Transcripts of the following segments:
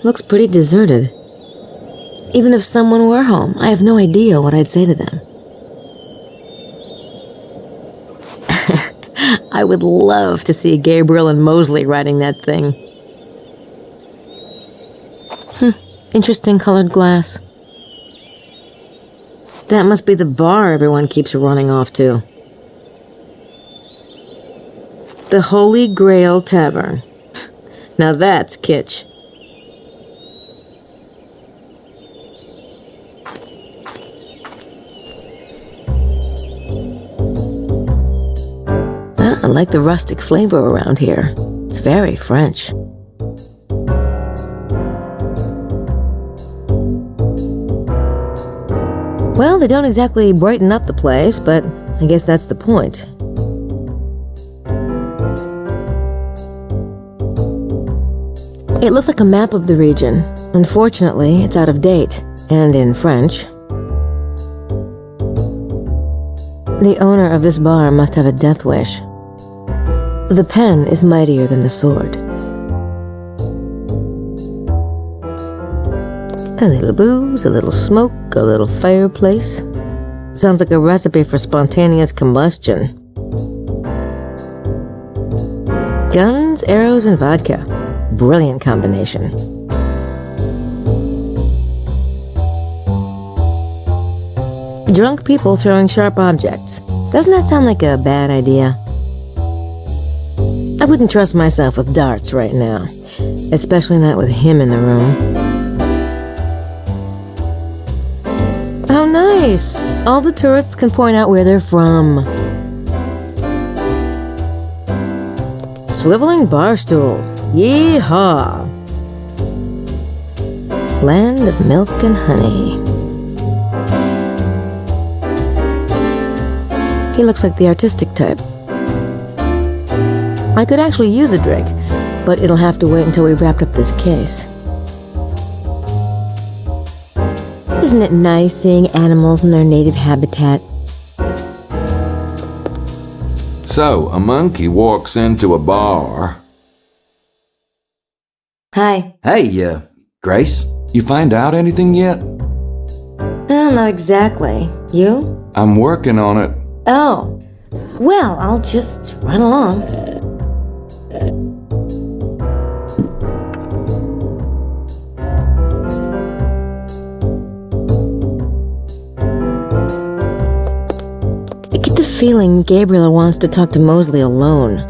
looks pretty deserted. Even if someone were home, I have no idea what I'd say to them. I would love to see Gabriel and Mosely riding that thing. Interesting colored glass. That must be the bar everyone keeps running off to. The Holy Grail Tavern. Now that's kitsch. I like the rustic flavor around here. It's very French. Well, they don't exactly brighten up the place, but I guess that's the point. It looks like a map of the region. Unfortunately, it's out of date, and in French. The owner of this bar must have a death wish. The pen is mightier than the sword. A little booze, a little smoke, a little fireplace. Sounds like a recipe for spontaneous combustion. Guns, arrows, and vodka. Brilliant combination. Drunk people throwing sharp objects. Doesn't that sound like a bad idea? I wouldn't trust myself with darts right now, especially not with him in the room. How nice! All the tourists can point out where they're from. Swiveling bar stools. Yee-haw! Land of milk and honey. He looks like the artistic type. I could actually use a drink, but it'll have to wait until we wrapped up this case. Isn't it nice seeing animals in their native habitat? So, a monkey walks into a bar. Hi. Hey, Grace, you find out anything yet? Well, not exactly. You? I'm working on it. Oh. Well, I'll just run along. I get the feeling Gabriel wants to talk to Mosely alone.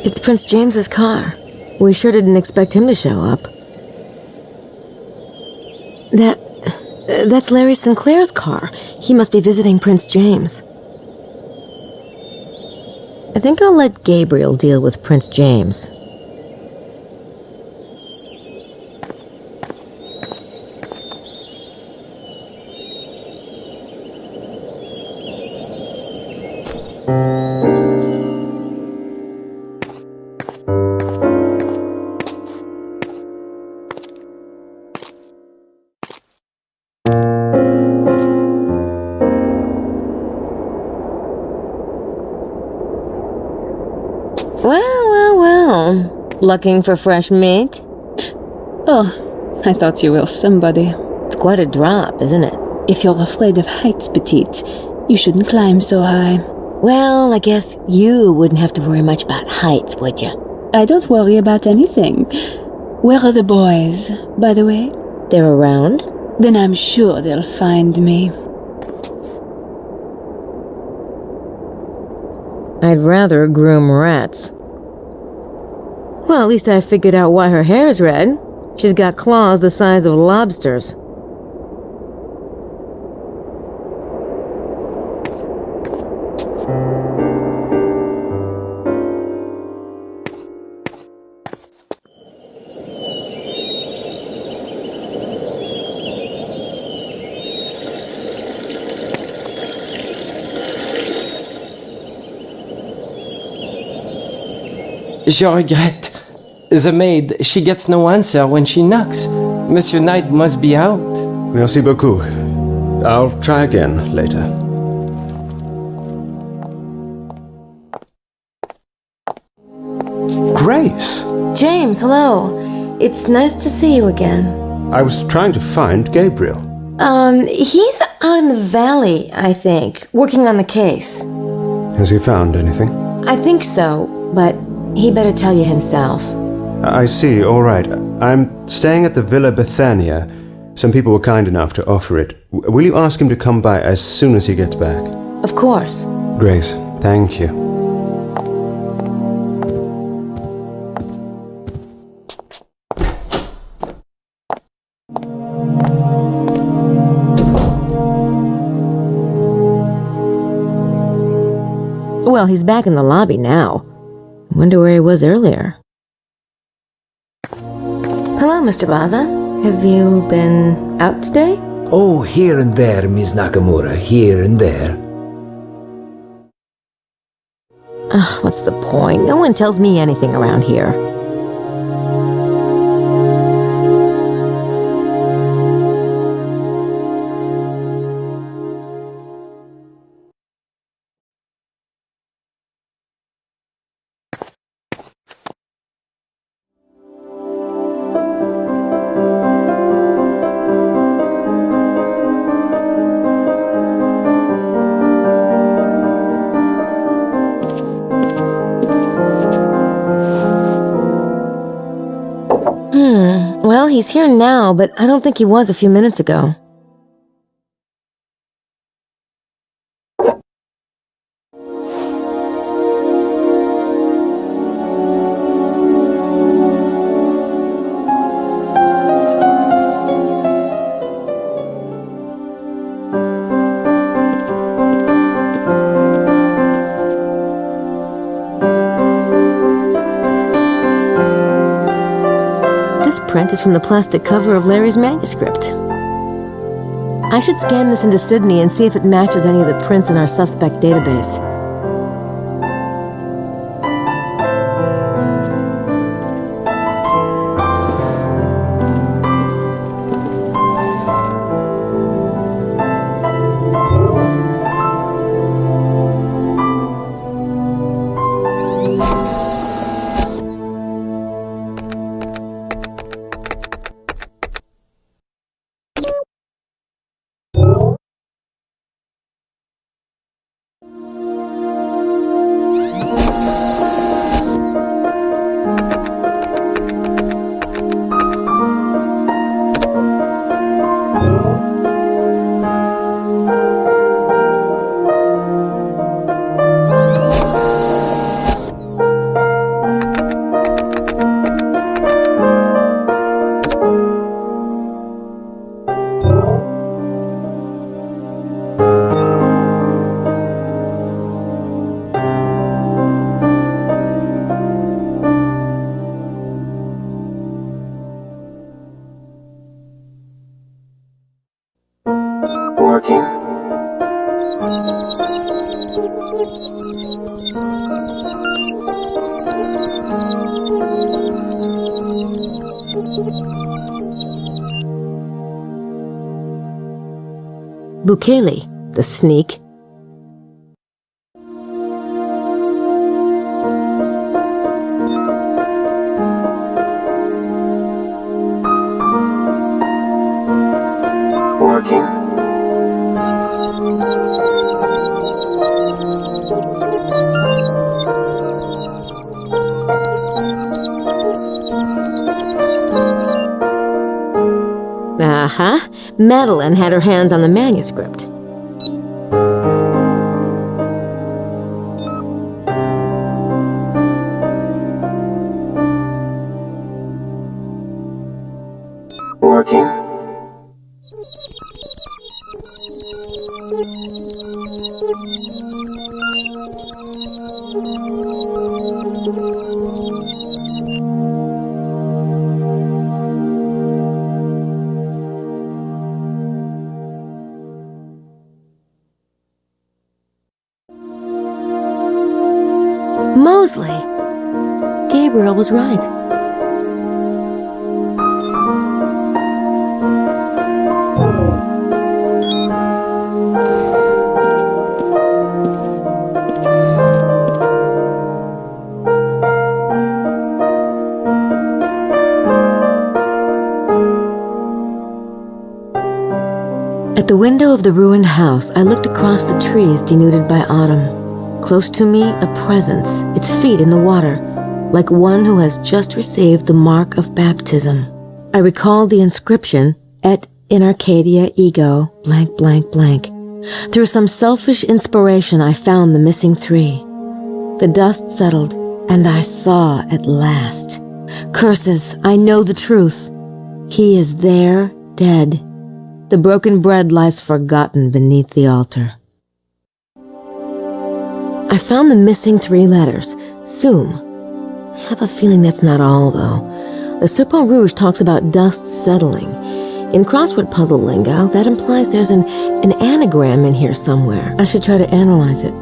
It's Prince James's car. We sure didn't expect him to show up. That's Larry Sinclair's car. He must be visiting Prince James. I think I'll let Gabriel deal with Prince James. Well. Looking for fresh meat? Oh, I thought you were somebody. It's quite a drop, isn't it? If you're afraid of heights, petite, you shouldn't climb so high. Well, I guess you wouldn't have to worry much about heights, would you? I don't worry about anything. Where are the boys, by the way? They're around? Then I'm sure they'll find me. I'd rather groom rats. Well, at least I figured out why her hair's red. She's got claws the size of lobsters. Je regrette. The maid, she gets no answer when she knocks. Monsieur Knight must be out. Merci beaucoup. I'll try again later. Grace! James, hello. It's nice to see you again. I was trying to find Gabriel. He's out in the valley, I think, working on the case. Has he found anything? I think so, but he better tell you himself. I see, all right. I'm staying at the Villa Bethania. Some people were kind enough to offer it. Will you ask him to come by as soon as he gets back? Of course. Grace, thank you. Well, he's back in the lobby now. Wonder where he was earlier. Hello, Mr. Baza. Have you been out today? Oh, here and there, Miss Nakamura, here and there. Ugh, what's the point? No one tells me anything around here. Well, he's here now, but I don't think he was a few minutes ago. This print is from the plastic cover of Larry's manuscript. I should scan this into Sydney and see if it matches any of the prints in our suspect database. Bukele, the sneak. Uh-huh. Madeleine had her hands on the manuscript. working. Mosely! Gabriel was right. At the window of the ruined house, I looked across the trees denuded by autumn. Close to me, a presence, its feet in the water, like one who has just received the mark of baptism. I recalled the inscription, Et in Arcadia ego, blank, blank, blank. Through some selfish inspiration, I found the missing three. The dust settled, and I saw at last. Curses, I know the truth. He is there, dead. The broken bread lies forgotten beneath the altar. I found the missing three letters, Sum. I have a feeling that's not all, though. The Serpent Rouge talks about dust settling. In crossword puzzle lingo, that implies there's an anagram in here somewhere. I should try to analyze it.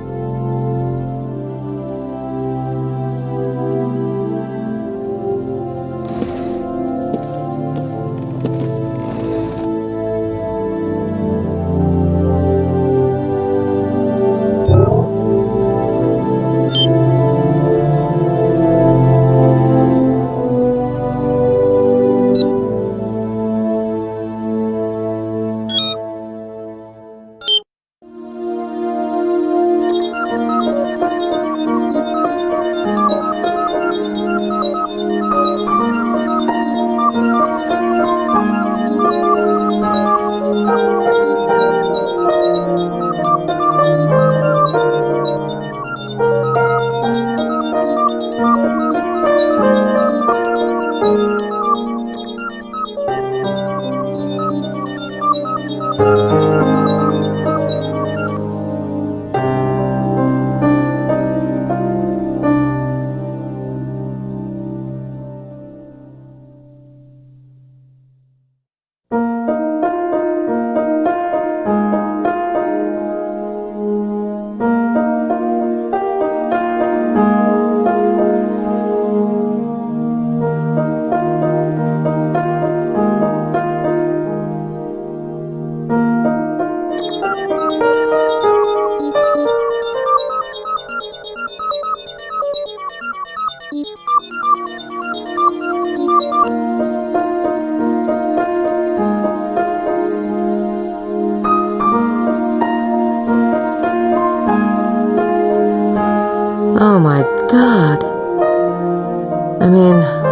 Oh my God.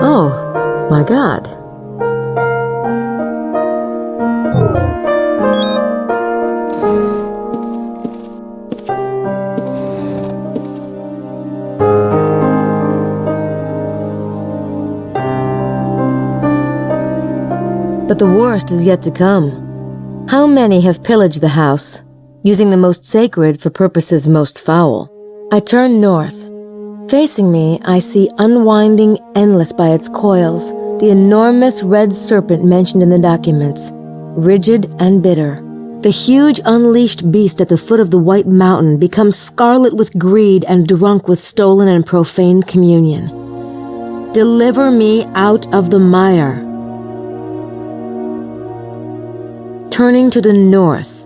Oh my God. But the worst is yet to come. How many have pillaged the house, using the most sacred for purposes most foul? I turn north. Facing me, I see unwinding endless by its coils, the enormous red serpent mentioned in the documents, rigid and bitter. The huge unleashed beast at the foot of the white mountain becomes scarlet with greed and drunk with stolen and profane communion. Deliver me out of the mire. Turning to the north.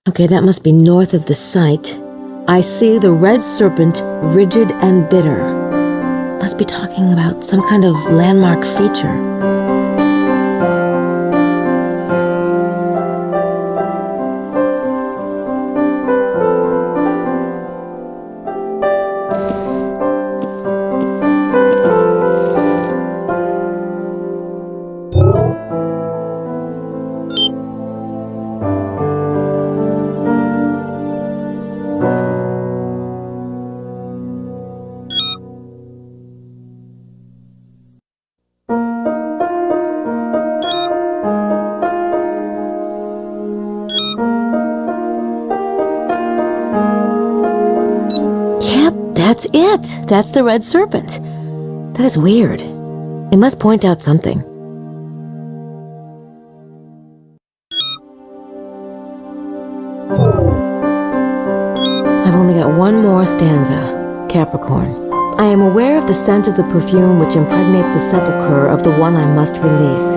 Okay, that must be north of the site. I see the red serpent, rigid and bitter. Must be talking about some kind of landmark feature. That's it. That's the Red Serpent. That is weird. It must point out something. I've only got one more stanza. Capricorn. I am aware of the scent of the perfume which impregnates the sepulchre of the one I must release.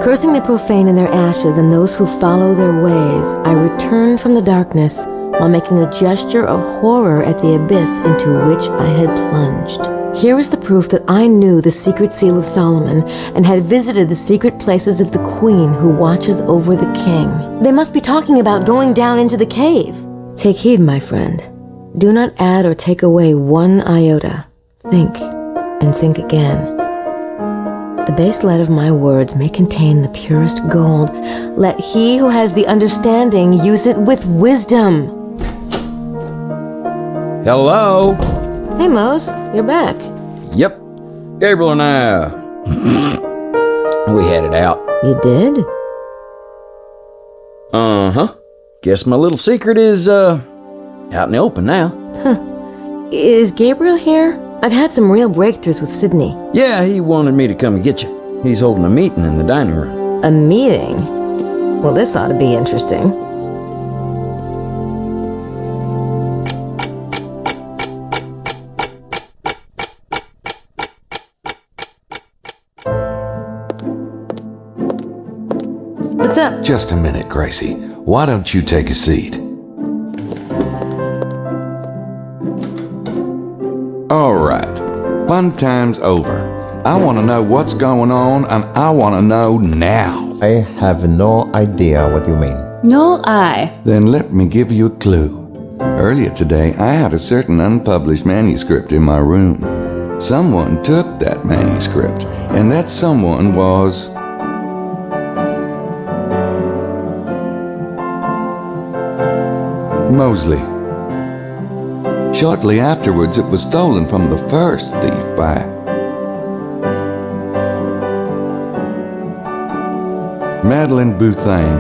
Cursing the profane in their ashes and those who follow their ways, I returned from the darkness while making a gesture of horror at the abyss into which I had plunged. Here is the proof that I knew the secret seal of Solomon and had visited the secret places of the queen who watches over the king. They must be talking about going down into the cave. Take heed, my friend. Do not add or take away one iota. Think, and think again. The baselet of my words may contain the purest gold. Let he who has the understanding use it with wisdom. Hello? Hey, Mose, you're back. Yep. Gabriel and I, we had it out. You did? Uh-huh. Guess my little secret is, out in the open now. Is Gabriel here? I've had some real breakthroughs with Sydney. Yeah, he wanted me to come and get you. He's holding a meeting in the dining room. A meeting? Well, this ought to be interesting. What's up? Just a minute, Gracie. Why don't you take a seat? All right. Fun time's over. I want to know what's going on, and I want to know now. I have no idea what you mean. Nor I. Then let me give you a clue. Earlier today, I had a certain unpublished manuscript in my room. Someone took that manuscript, and that someone was... Mosely. Shortly afterwards, it was stolen from the first thief by... Madeleine Bouthane.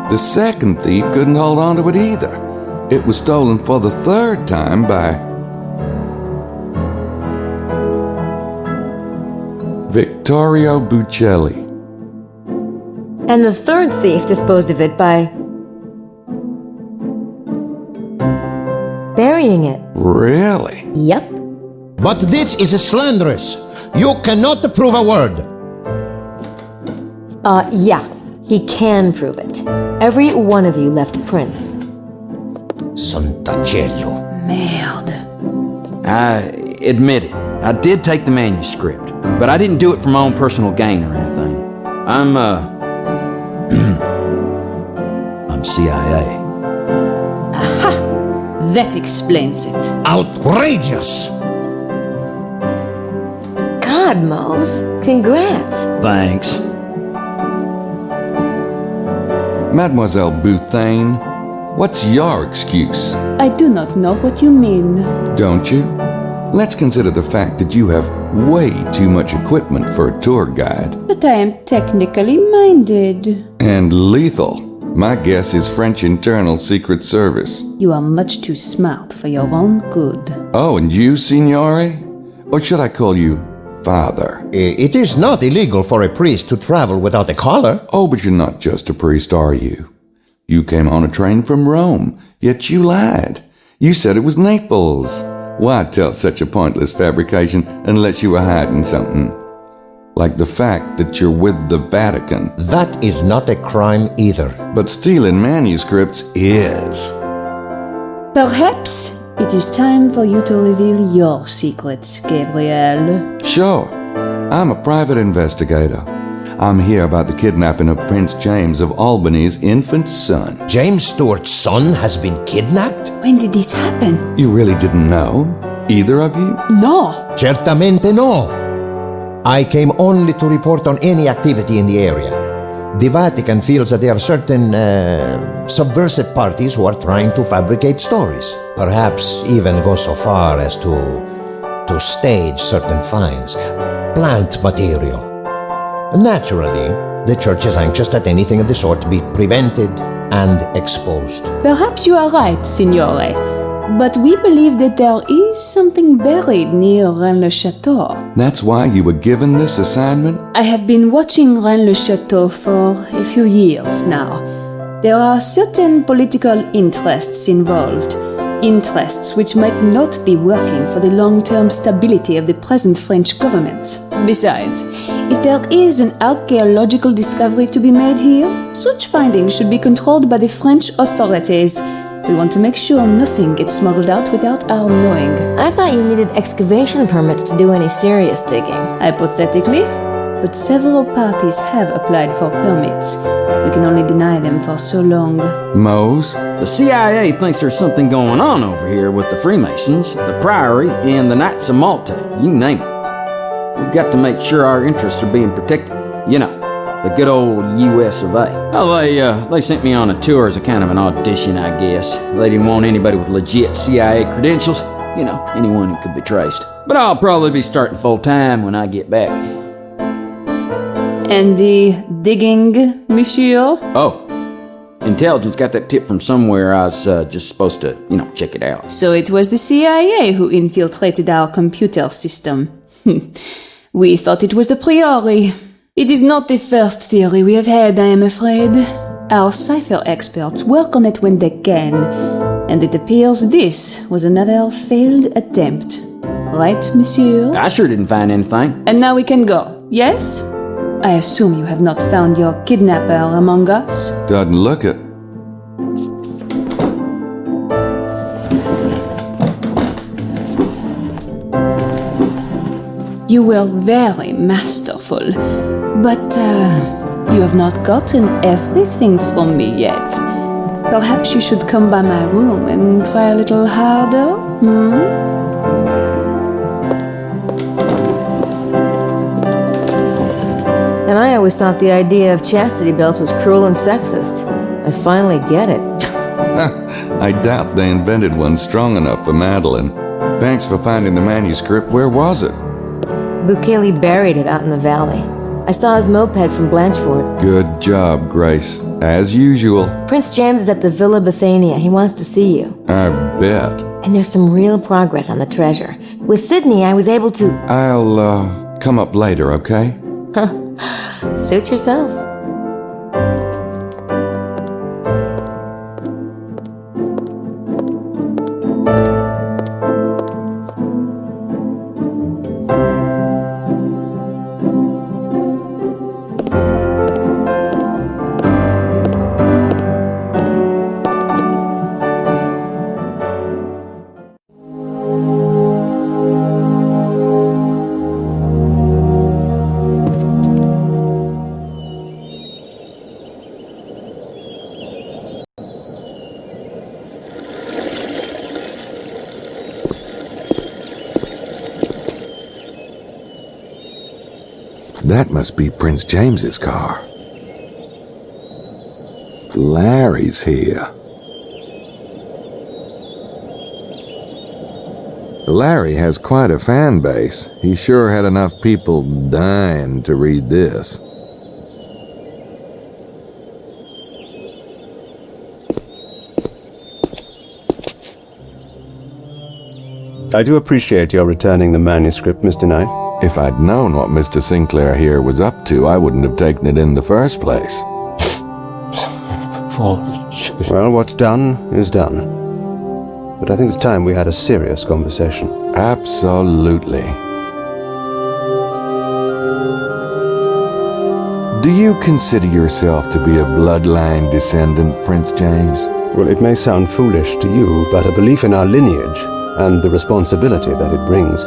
The second thief couldn't hold on to it either. It was stolen for the third time by... Vittorio Buccelli. And the third thief disposed of it by... burying it. Really? Yep. But this is slanderous. You cannot prove a word. Yeah. He can prove it. Every one of you left prints. Santa cielo. Merde. I admit it. I did take the manuscript, but I didn't do it for my own personal gain or anything. I'm CIA. Aha! That explains it. Outrageous! God, Mose. Congrats. Thanks. Mademoiselle Bouthane, what's your excuse? I do not know what you mean. Don't you? Let's consider the fact that you have way too much equipment for a tour guide. But I am technically minded. And lethal. My guess is French Internal Secret Service. You are much too smart for your own good. Oh, and you, Signore? Or should I call you Father? It is not illegal for a priest to travel without a collar. Oh, but you're not just a priest, are you? You came on a train from Rome, yet you lied. You said it was Naples. Why tell such a pointless fabrication unless you were hiding something? Like the fact that you're with the Vatican. That is not a crime either. But stealing manuscripts is. Perhaps it is time for you to reveal your secrets, Gabriel. Sure. I'm a private investigator. I'm here about the kidnapping of Prince James of Albany's infant son. James Stewart's son has been kidnapped? When did this happen? You really didn't know? Either of you? No! Certamente no. I came only to report on any activity in the area. The Vatican feels that there are certain subversive parties who are trying to fabricate stories. Perhaps even go so far as to stage certain finds. Plant material. Naturally, the church is anxious that anything of the sort be prevented and exposed. Perhaps you are right, Signore. but we believe that there is something buried near Rennes-le-Chateau. That's why you were given this assignment? I have been watching Rennes-le-Chateau for a few years now. There are certain political interests involved. Interests which might not be working for the long-term stability of the present French government. Besides, if there is an archaeological discovery to be made here, such findings should be controlled by the French authorities. We want to make sure nothing gets smuggled out without our knowing. I thought you needed excavation permits to do any serious digging. Hypothetically, but several parties have applied for permits. We can only deny them for so long. Mose? The CIA thinks there's something going on over here with the Freemasons, the Priory, and the Knights of Malta. You name it. We've got to make sure our interests are being protected. You know, the good old US of A. Oh, they sent me on a tour as a kind of an audition, I guess. They didn't want anybody with legit CIA credentials. You know, anyone who could be traced. But I'll probably be starting full-time when I get back. And the digging, monsieur? Oh, intelligence got that tip from somewhere. I was just supposed to, check it out. So it was the CIA who infiltrated our computer system. We thought it was the Priory. It is not the first theory we have had, I am afraid. Our cipher experts work on it when they can, and it appears this was another failed attempt. Right, monsieur? I sure didn't find anything. And now we can go, yes? I assume you have not found your kidnapper among us? Doesn't look it. You were very masterful, but you have not gotten everything from me yet. Perhaps you should come by my room and try a little harder, And I always thought the idea of chastity belts was cruel and sexist. I finally get it. I doubt they invented one strong enough for Madeleine. Thanks for finding the manuscript. Where was it? Bukele buried it out in the valley. I saw his moped from Blanchefort. Good job, Grace. As usual. Prince James is at the Villa Bethania. He wants to see you. I bet. And there's some real progress on the treasure. With Sydney, I was able to... I'll, come up later, okay? Suit yourself. That must be Prince James's car. Larry's here. Larry has quite a fan base. He sure had enough people dying to read this. I do appreciate your returning the manuscript, Mr. Knight. If I'd known what Mr. Sinclair here was up to, I wouldn't have taken it in the first place. Well, what's done is done. But I think it's time we had a serious conversation. Absolutely. Do you consider yourself to be a bloodline descendant, Prince James? Well, it may sound foolish to you, but a belief in our lineage and the responsibility that it brings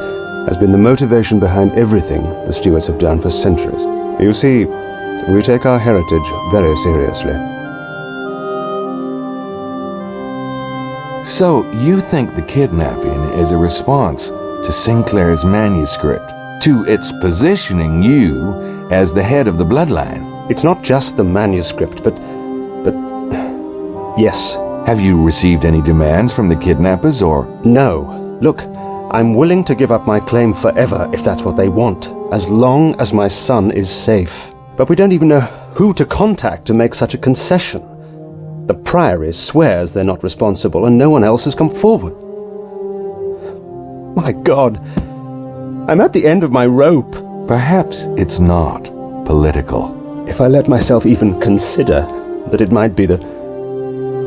has been the motivation behind everything the Stuarts have done for centuries. You see, we take our heritage very seriously. So, you think the kidnapping is a response to Sinclair's manuscript, to its positioning you as the head of the bloodline? It's not just the manuscript, but yes. Have you received any demands from the kidnappers, or? No. Look, I'm willing to give up my claim forever if that's what they want, as long as my son is safe. But we don't even know who to contact to make such a concession. The Priory swears they're not responsible, and no one else has come forward. My God, I'm at the end of my rope. Perhaps it's not political. If I let myself even consider that it might be the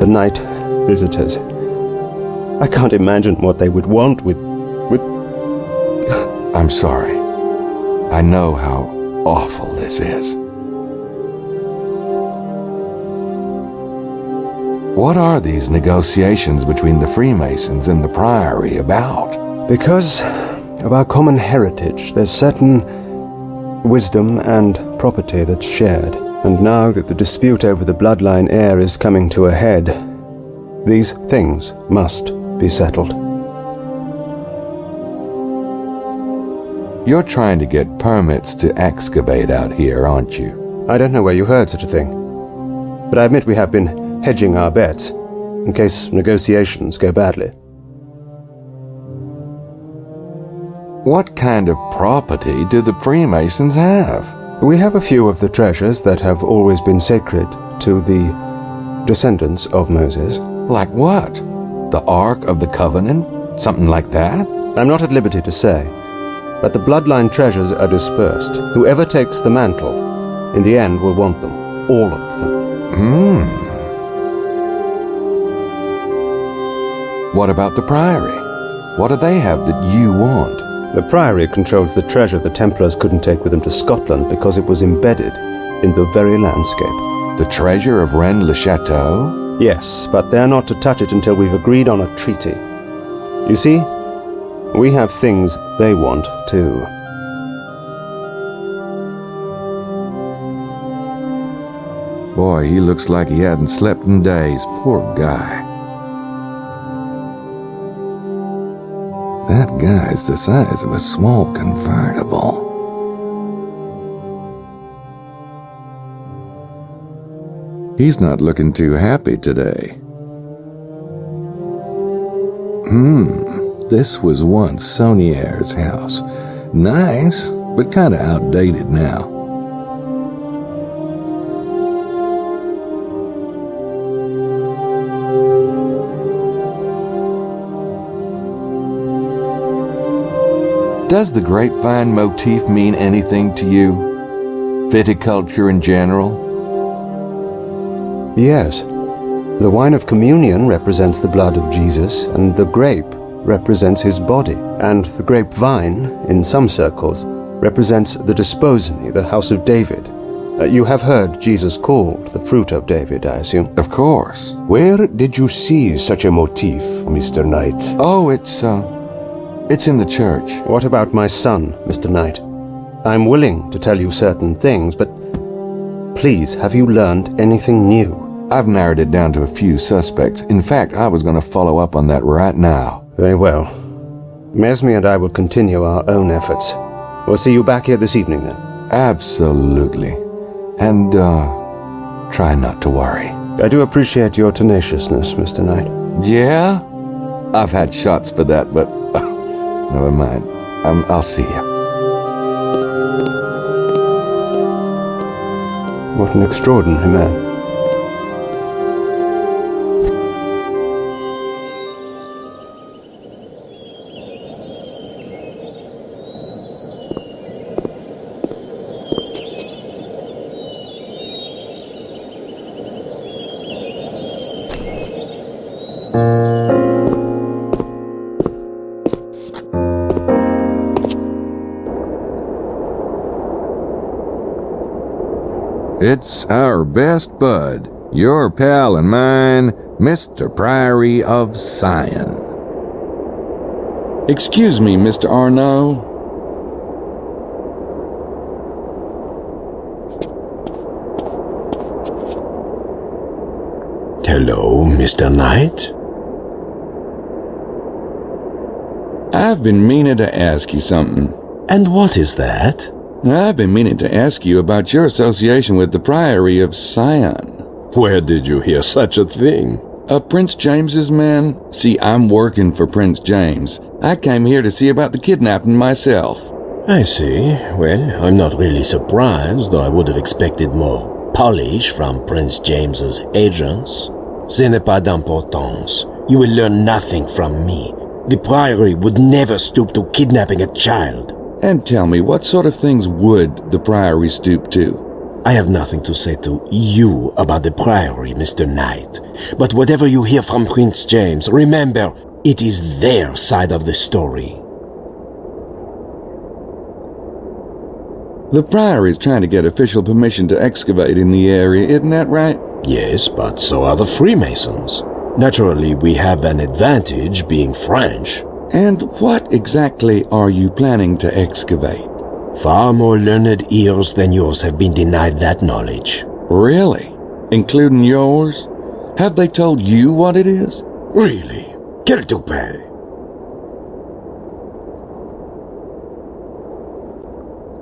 night visitors, I can't imagine what they would want with... I'm sorry. I know how awful this is. What are these negotiations between the Freemasons and the Priory about? Because of our common heritage, there's certain wisdom and property that's shared. And now that the dispute over the bloodline heir is coming to a head, these things must be settled. You're trying to get permits to excavate out here, aren't you? I don't know where you heard such a thing, but I admit we have been hedging our bets, in case negotiations go badly. What kind of property do the Freemasons have? We have a few of the treasures that have always been sacred to the descendants of Moses. Like what? The Ark of the Covenant? Something like that? I'm not at liberty to say, but the bloodline treasures are dispersed. Whoever takes the mantle, in the end will want them. All of them. What about the Priory? What do they have that you want? The Priory controls the treasure the Templars couldn't take with them to Scotland because it was embedded in the very landscape. The treasure of Rennes-le-Chateau? Yes, but they're not to touch it until we've agreed on a treaty. You see, we have things they want too. Boy, he looks like he hadn't slept in days. Poor guy. That guy's the size of a small convertible. He's not looking too happy today. This was once Saunier's house. Nice, but kinda outdated now. Does the grapevine motif mean anything to you? Viticulture in general? Yes. The wine of communion represents the blood of Jesus, and the grape represents his body. And the grapevine, in some circles, represents the desposony, the house of David. You have heard Jesus called the fruit of David, I assume? Of course. Where did you see such a motif, Mr. Knight? Oh, it's in the church. What about my son, Mr. Knight? I'm willing to tell you certain things, but please, have you learned anything new? I've narrowed it down to a few suspects. In fact, I was going to follow up on that right now. Very well. Mosely and I will continue our own efforts. We'll see you back here this evening, then. Absolutely. And, try not to worry. I do appreciate your tenaciousness, Mr. Knight. Yeah? I've had shots for that, but never mind. I'll see you. What an extraordinary man. It's our best bud, your pal and mine, Mr. Priory of Sion. Excuse me, Mr. Arnaud. Hello, Mr. Knight? I've been meaning to ask you something. And what is that? I've been meaning to ask you about your association with the Priory of Sion. Where did you hear such a thing? Prince James's man? See, I'm working for Prince James. I came here to see about the kidnapping myself. I see. Well, I'm not really surprised, though I would have expected more polish from Prince James's agents. Ce n'est pas d'importance. You will learn nothing from me. The Priory would never stoop to kidnapping a child. And tell me, what sort of things would the Priory stoop to? I have nothing to say to you about the Priory, Mr. Knight. But whatever you hear from Prince James, remember, it is their side of the story. The Priory is trying to get official permission to excavate in the area, isn't that right? Yes, but so are the Freemasons. Naturally, we have an advantage being French. And what exactly are you planning to excavate? Far more learned ears than yours have been denied that knowledge. Really? Including yours? Have they told you what it is? Really? Quel toupet?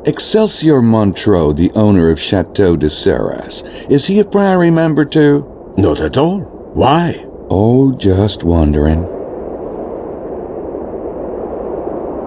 Excelsior Montreaux, the owner of Chateau de Serres, is he a Priory member too? Not at all. Why? Oh, just wondering.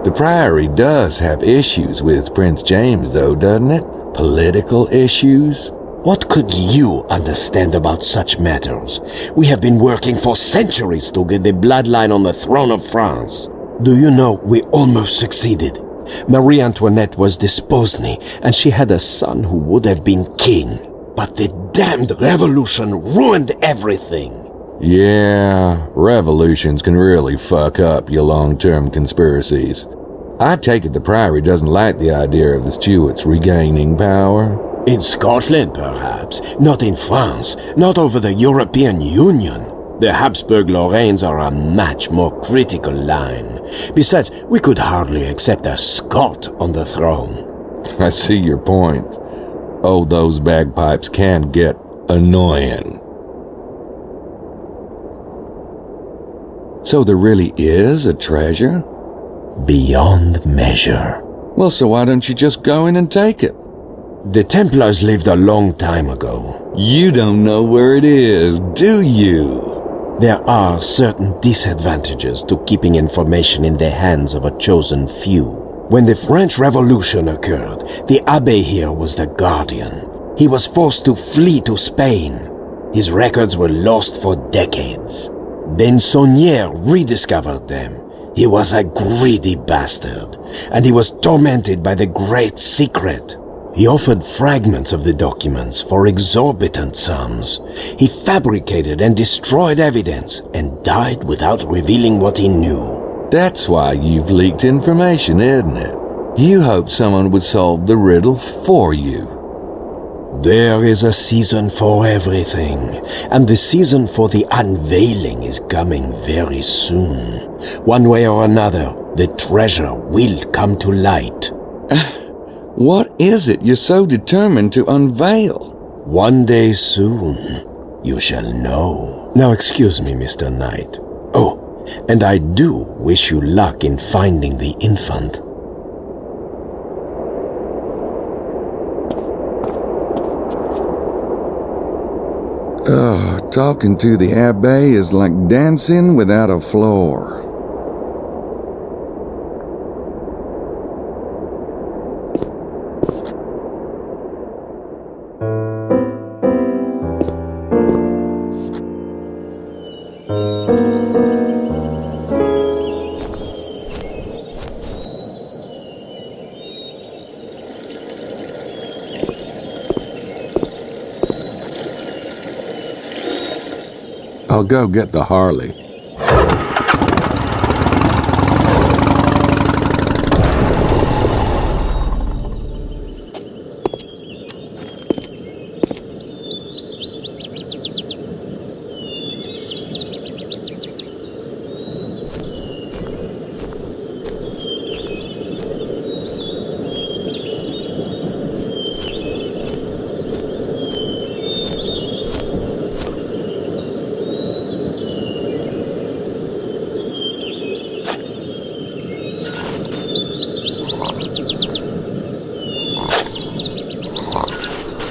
The Priory does have issues with Prince James, though, doesn't it? Political issues? What could you understand about such matters? We have been working for centuries to get the bloodline on the throne of France. Do you know, we almost succeeded. Marie Antoinette was Desposny, and she had a son who would have been king. But the damned revolution ruined everything. Yeah, revolutions can really fuck up your long-term conspiracies. I take it the Priory doesn't like the idea of the Stuarts regaining power. In Scotland, perhaps. Not in France. Not over the European Union. The Habsburg-Lorraines are a much more critical line. Besides, we could hardly accept a Scot on the throne. I see your point. Oh, those bagpipes can get annoying. So there really is a treasure? Beyond measure. Well, so why don't you just go in and take it? The Templars lived a long time ago. You don't know where it is, do you? There are certain disadvantages to keeping information in the hands of a chosen few. When the French Revolution occurred, the Abbe here was the guardian. He was forced to flee to Spain. His records were lost for decades. Then Saunier rediscovered them. He was a greedy bastard, and he was tormented by the Great Secret. He offered fragments of the documents for exorbitant sums. He fabricated and destroyed evidence and died without revealing what he knew. That's why you've leaked information, isn't it? You hoped someone would solve the riddle for you. There is a season for everything, and the season for the unveiling is coming very soon. One way or another, the treasure will come to light. What is it you're so determined to unveil? One day soon, you shall know. Now excuse me, Mr. Knight. Oh, and I do wish you luck in finding the infant. Talking to the Abbe is like dancing without a floor. I'll go get the Harley.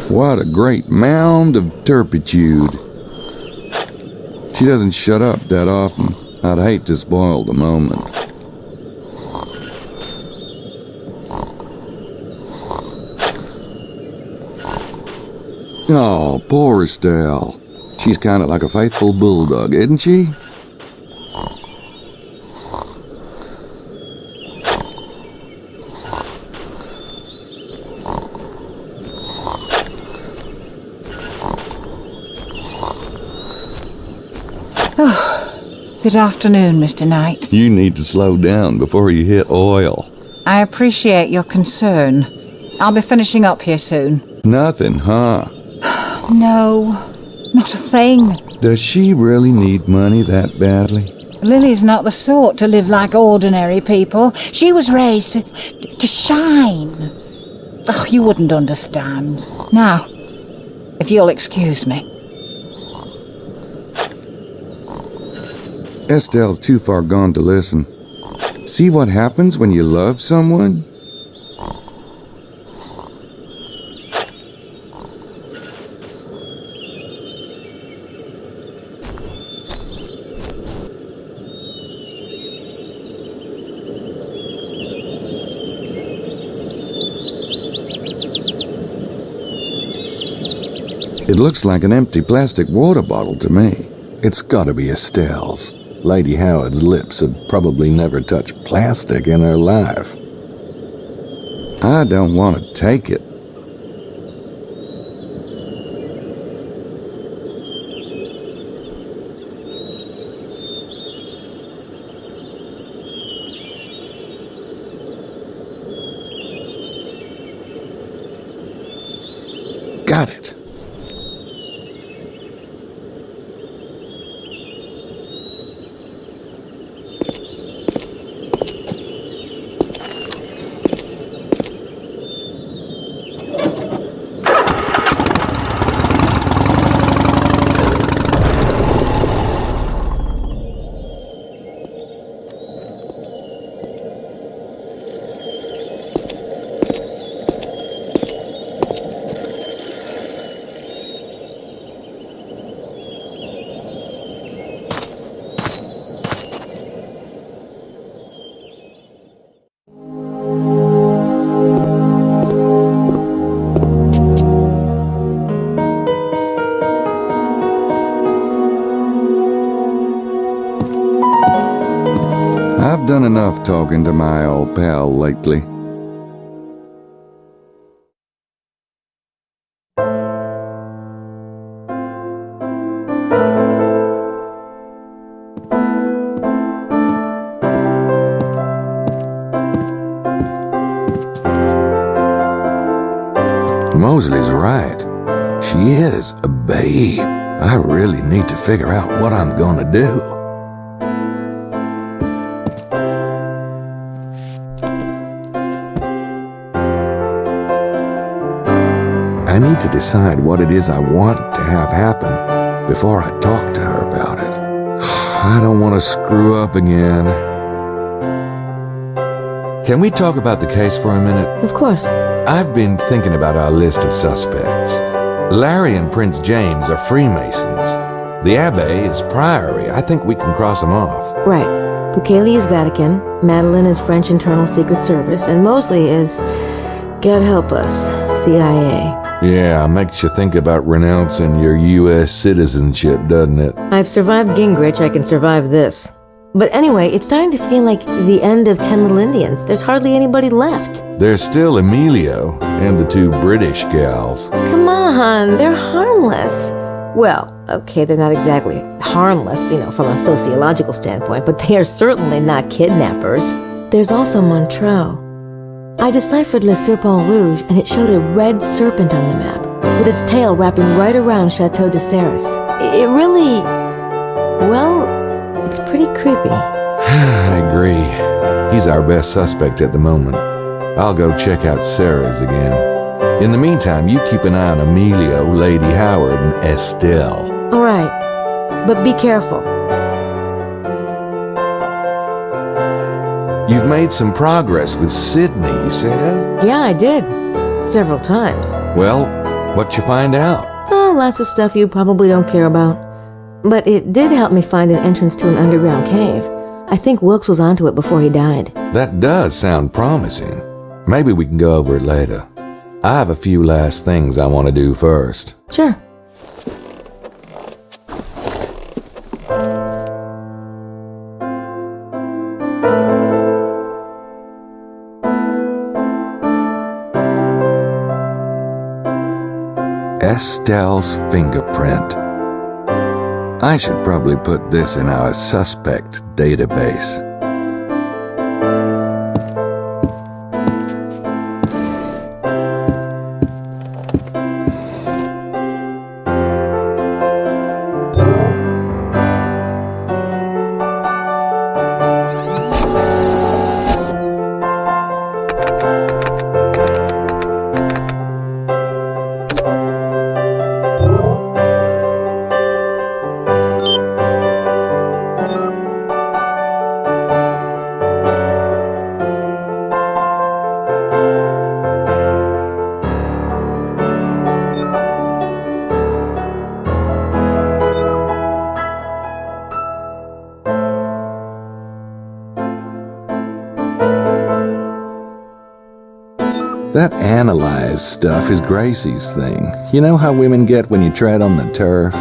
What a great mound of turpitude. She doesn't shut up that often. I'd hate to spoil the moment. Oh, poor Estelle. She's kind of like a faithful bulldog, isn't she? Oh, good afternoon, Mr. Knight. You need to slow down before you hit oil. I appreciate your concern. I'll be finishing up here soon. Nothing, huh? No, not a thing. Does she really need money that badly? Lily's not the sort to live like ordinary people. She was raised to shine. Oh, you wouldn't understand. Now, if you'll excuse me. Estelle's too far gone to listen. See what happens when you love someone? It looks like an empty plastic water bottle to me. It's gotta be Estelle's. Lady Howard's lips have probably never touched plastic in her life. I don't want to take it. Got it. I've done enough talking to my old pal lately. Mosely's right. She is a babe. I really need to figure out what I'm gonna do. I need to decide what it is I want to have happen before I talk to her about it. I don't want to screw up again. Can we talk about the case for a minute? Of course. I've been thinking about our list of suspects. Larry and Prince James are Freemasons. The Abbe is Priory. I think we can cross them off. Right. Bukele is Vatican, Madeleine is French Internal Secret Service, and Mosely is, God help us, CIA. Yeah, makes you think about renouncing your U.S. citizenship, doesn't it? I've survived Gingrich, I can survive this. But anyway, it's starting to feel like the end of 10 Little Indians. There's hardly anybody left. There's still Emilio and the two British gals. Come on, they're harmless. Well, okay, they're not exactly harmless, from a sociological standpoint, but they are certainly not kidnappers. There's also Montreaux. I deciphered Le Serpent Rouge, and it showed a red serpent on the map, with its tail wrapping right around Chateau de Serres. It really... well, it's pretty creepy. I agree. He's our best suspect at the moment. I'll go check out Serres again. In the meantime, you keep an eye on Emilio, Lady Howard, and Estelle. All right, but be careful. You've made some progress with Sydney, you said? Yeah, I did. Several times. Well, what'd you find out? Oh, lots of stuff you probably don't care about. But it did help me find an entrance to an underground cave. I think Wilkes was onto it before he died. That does sound promising. Maybe we can go over it later. I have a few last things I want to do first. Sure. Estelle's fingerprint. I should probably put this in our suspect database. That analyze stuff is Gracie's thing. You know how women get when you tread on the turf?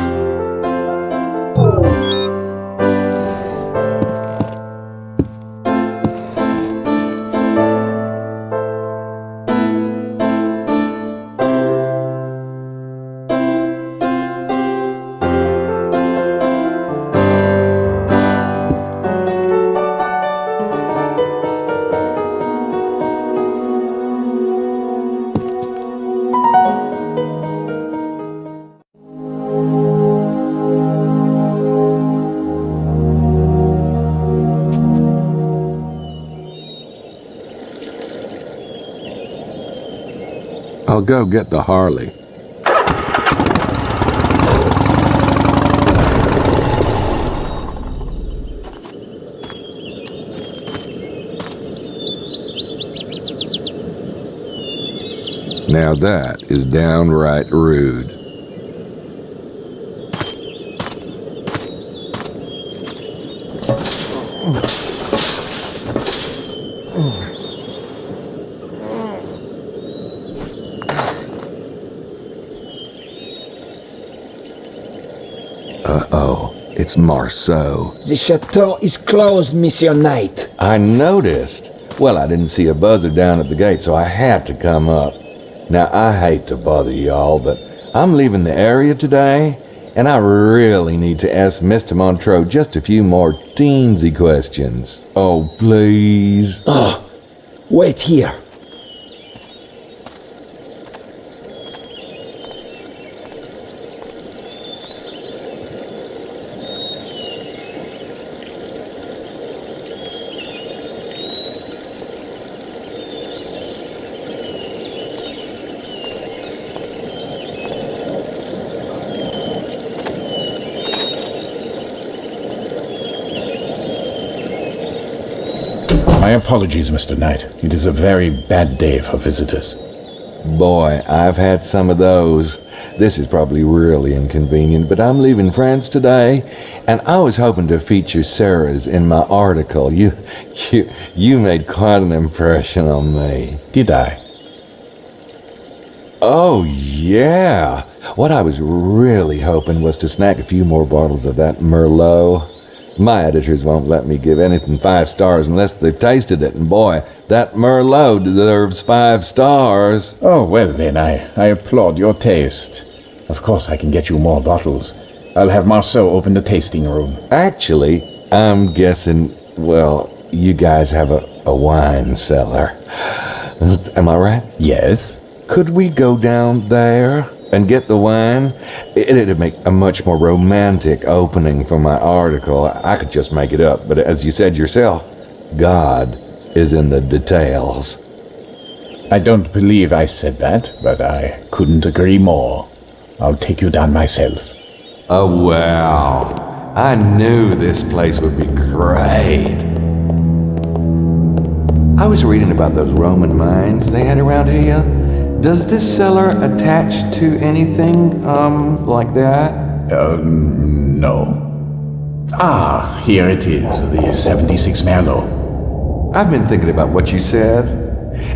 I'll go get the Harley. Now that is downright rude. Uh-oh, it's Marceau. The chateau is closed, Monsieur Knight. I noticed. Well, I didn't see a buzzer down at the gate, so I had to come up. Now, I hate to bother y'all, but I'm leaving the area today, and I really need to ask Mr. Montreaux just a few more teensy questions. Oh, please. Oh, wait here. My apologies, Mr. Knight. It is a very bad day for visitors. Boy, I've had some of those. This is probably really inconvenient, but I'm leaving France today, and I was hoping to feature Serres in my article. You made quite an impression on me. Did I? Oh, yeah. What I was really hoping was to snag a few more bottles of that Merlot. My editors won't let me give anything 5 stars unless they've tasted it, and boy, that Merlot deserves 5 stars. Oh, well then, I applaud your taste. Of course I can get you more bottles. I'll have Marceau open the tasting room. Actually, I'm guessing, well, you guys have a wine cellar. Am I right? Yes. Could we go down there and get the wine? It'd make a much more romantic opening for my article. I could just make it up, but as you said yourself, God is in the details. I don't believe I said that, but I couldn't agree more. I'll take you down myself. Oh, wow. I knew this place would be great. I was reading about those Roman mines they had around here. Does this cellar attach to anything, like that? No. Ah, here it is, the 76 Merlot. I've been thinking about what you said,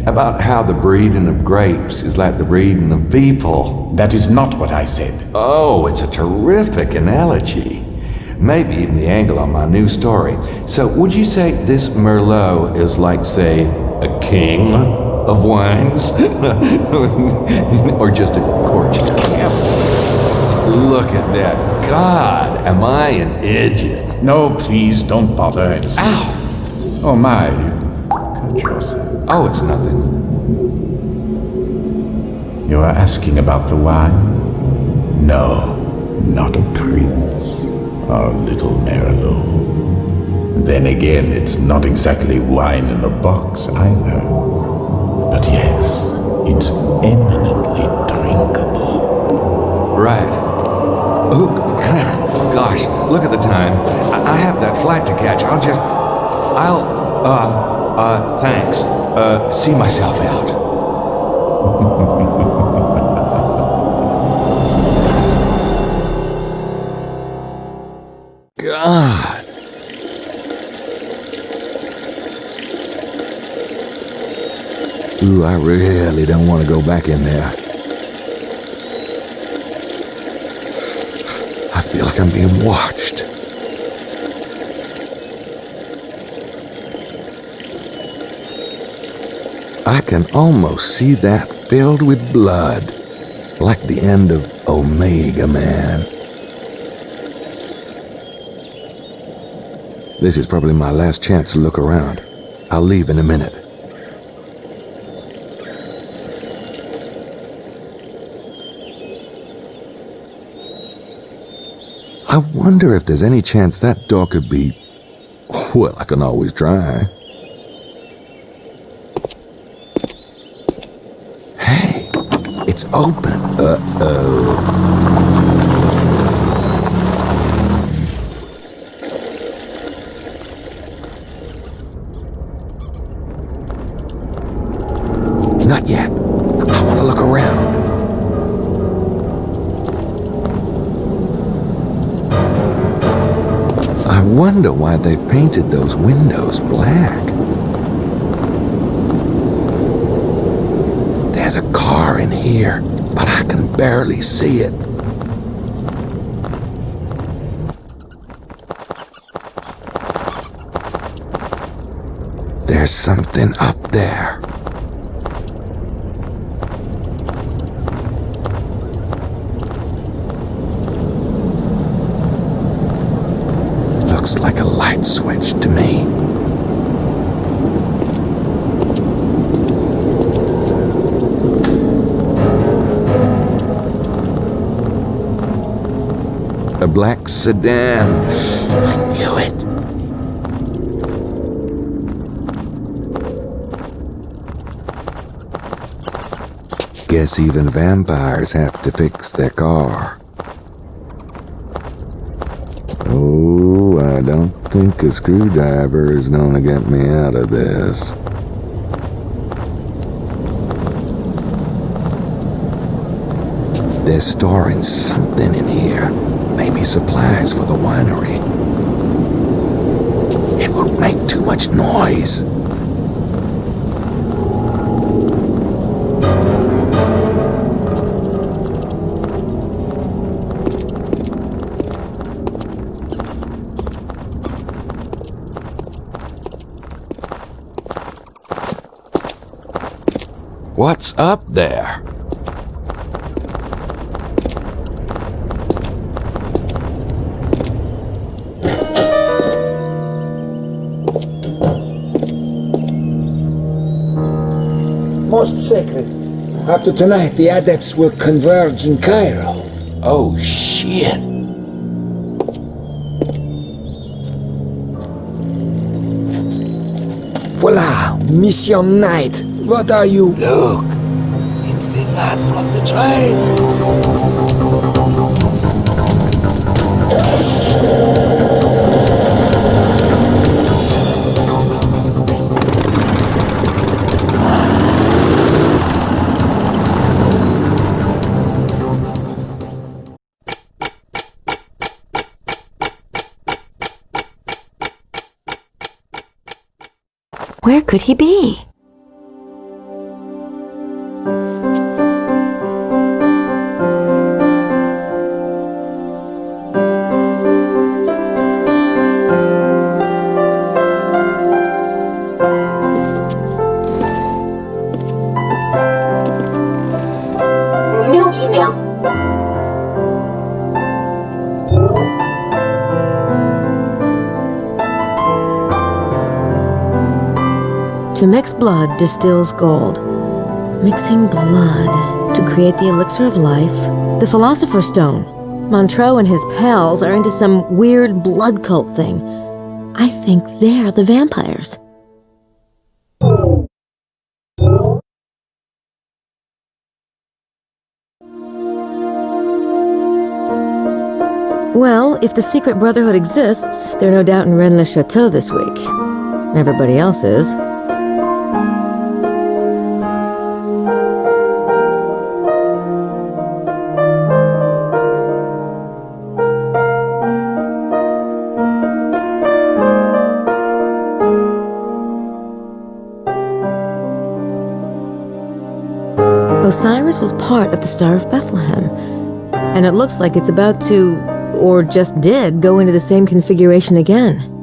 about how the breeding of grapes is like the breeding of people. That is not what I said. Oh, it's a terrific analogy. Maybe even the angle on my new story. So would you say this Merlot is like, say, a king of wines? Or just a gorgeous camel? Look at that. God, Am I an idiot? No, please, don't bother. It's... Ow! Oh my, you cut yourself. Oh, it's nothing. You are asking about the wine? No, not a prince. Our little Merlot. Then again, it's not exactly wine in the box either. But yes, it's eminently drinkable. Right. Oh, gosh, look at the time. I have that flight to catch. Thanks. See myself out. God. Ooh, I really don't want to go back in there. I feel like I'm being watched. I can almost see that filled with blood, like the end of Omega Man. This is probably my last chance to look around. I'll leave in a minute. I wonder if there's any chance that door could be... Well, I can always try. Hey, it's open. Uh-oh. Not yet. I want to look around. I wonder why they've painted those windows black. There's a car in here, but I can barely see it. There's something up there. Looks like a light switch to me. A black sedan. I knew it. Guess even vampires have to fix their car. Oh, I don't think a screwdriver is gonna get me out of this. They're storing something in here. Maybe supplies for the winery. It would make too much noise. What's up there? Most sacred. After tonight, the adepts will converge in Cairo. Oh, shit. Voila, Mission Night. What are you? Look, it's the man from the train. Where could he be? New email. To mix blood distills gold. Mixing blood to create the elixir of life, the Philosopher's Stone. Montreaux and his pals are into some weird blood cult thing. I think they're the vampires. Well, if the secret brotherhood exists, they're no doubt in Rennes-le-Chateau this week. Everybody else is. Osiris was part of the Star of Bethlehem, and it looks like it's about to, or just did, go into the same configuration again.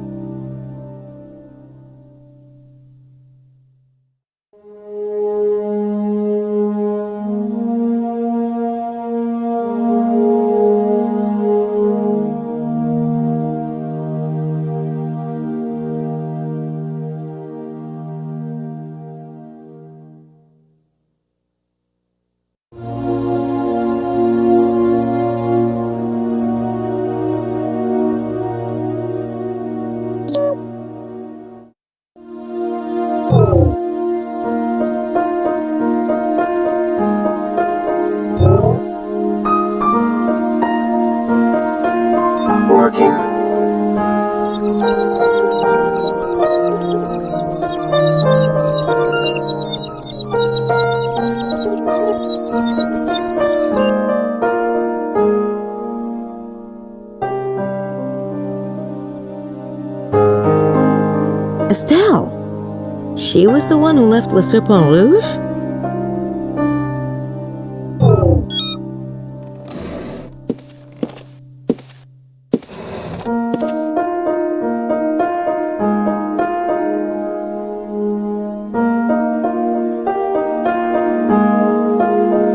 Estelle! She was the one who left Le Serpent Rouge?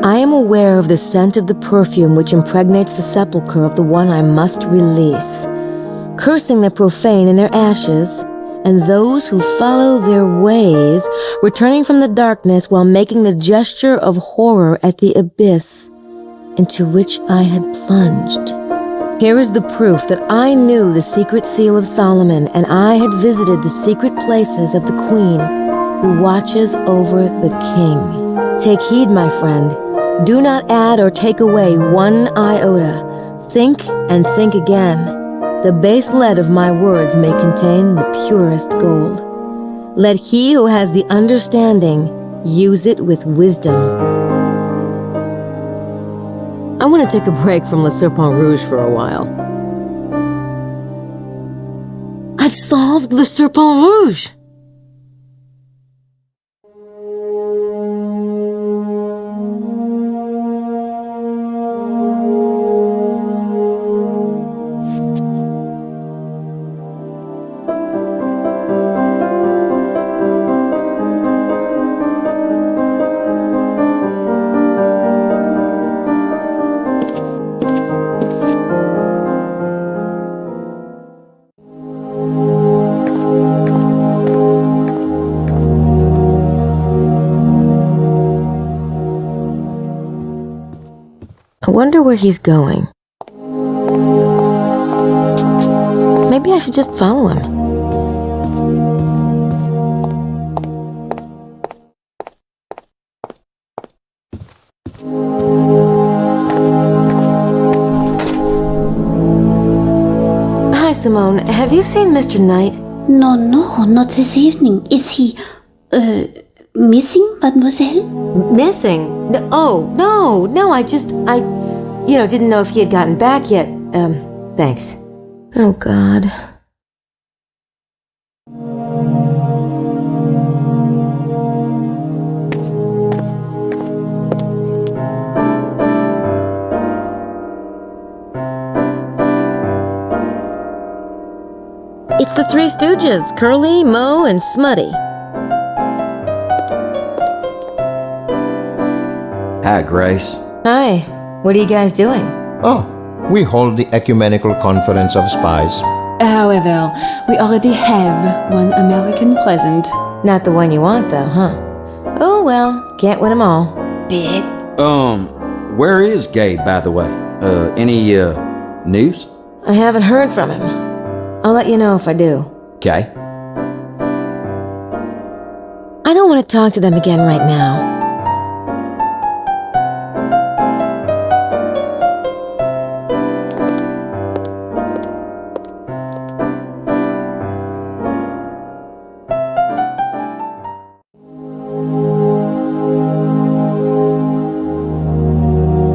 I am aware of the scent of the perfume which impregnates the sepulchre of the one I must release, cursing the profane in their ashes, and those who follow their ways, returning from the darkness while making the gesture of horror at the abyss into which I had plunged. Here is the proof that I knew the secret seal of Solomon, and I had visited the secret places of the Queen who watches over the King. Take heed, my friend. Do not add or take away one iota. Think and think again. The base lead of my words may contain the purest gold. Let he who has the understanding use it with wisdom. I want to take a break from Le Serpent Rouge for a while. I've solved Le Serpent Rouge! I wonder where he's going. Maybe I should just follow him. Hi, Simone. Have you seen Mr. Knight? No, not this evening. Is he, missing, mademoiselle? Missing? No, I didn't know if he had gotten back yet. Thanks. Oh, God. It's the Three Stooges, Curly, Moe, and Smutty. Hi, Grace. Hi. What are you guys doing? Oh, we hold the ecumenical conference of spies. However, we already have one American present. Not the one you want, though, huh? Oh well, can't win 'em all. Big. Where is Gabe, by the way? Any, news? I haven't heard from him. I'll let you know if I do. Okay. I don't want to talk to them again right now.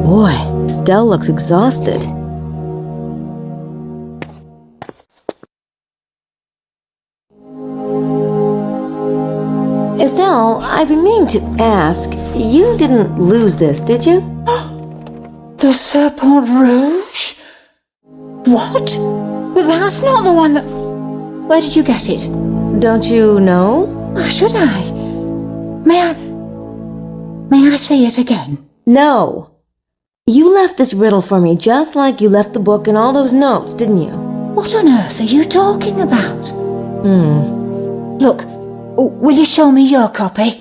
Boy, Estelle looks exhausted. Estelle, I've been meaning to ask, you didn't lose this, did you? The Serpent Rouge? What? But that's not the one that... Where did you get it? Don't you know? Why should I? May I see it again? No. You left this riddle for me just like you left the book and all those notes, didn't you? What on earth are you talking about? Look, will you show me your copy?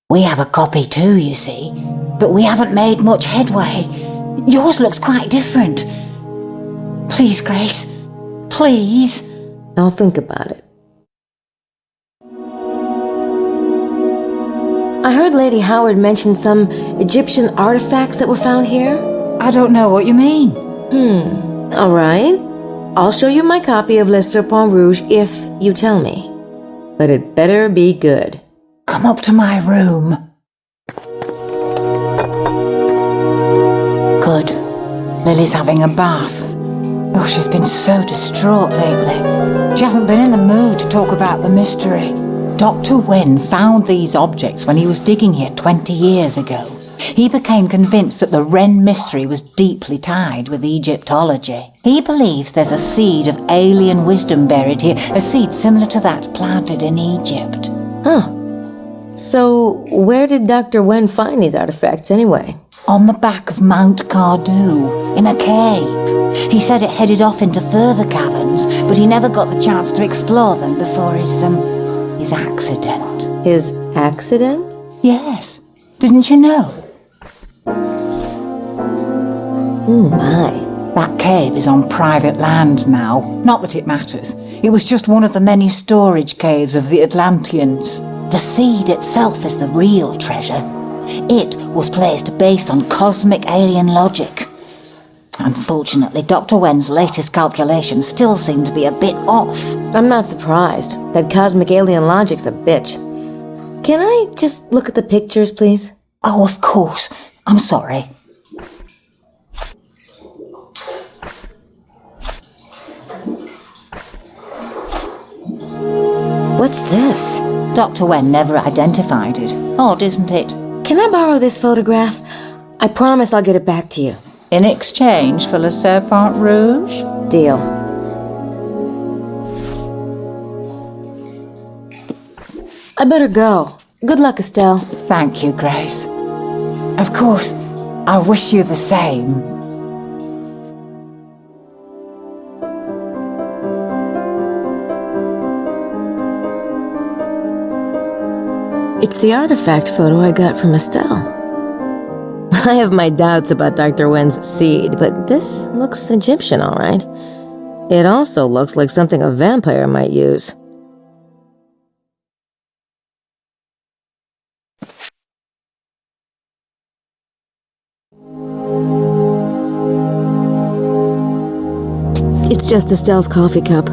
We have a copy too, you see, but we haven't made much headway. Yours looks quite different. Please, Grace. Please. I'll think about it. I heard Lady Howard mention some Egyptian artifacts that were found here. I don't know what you mean. All right. I'll show you my copy of Le Serpent Rouge if you tell me. But it better be good. Come up to my room. Good. Lily's having a bath. Oh, she's been so distraught lately. She hasn't been in the mood to talk about the mystery. Dr. Wen found these objects when he was digging here 20 years ago. He became convinced that the Rennes mystery was deeply tied with Egyptology. He believes there's a seed of alien wisdom buried here, a seed similar to that planted in Egypt. Huh. So, where did Dr. Wen find these artifacts anyway? On the back of Mount Cardew, in a cave. He said it headed off into further caverns, but he never got the chance to explore them before his accident. His accident? Yes. Didn't you know? Oh my. That cave is on private land now. Not that it matters. It was just one of the many storage caves of the Atlanteans. The seed itself is the real treasure. It was placed based on cosmic alien logic. Unfortunately, Dr. Wen's latest calculations still seem to be a bit off. I'm not surprised. That cosmic alien logic's a bitch. Can I just look at the pictures, please? Oh, of course. I'm sorry. What's this? Dr. Wen never identified it. Odd, isn't it? Can I borrow this photograph? I promise I'll get it back to you. In exchange for Le Serpent Rouge? Deal. I better go. Good luck, Estelle. Thank you, Grace. Of course, I wish you the same. It's the artifact photo I got from Estelle. I have my doubts about Dr. Wen's seed, but this looks Egyptian, all right. It also looks like something a vampire might use. It's just Estelle's coffee cup.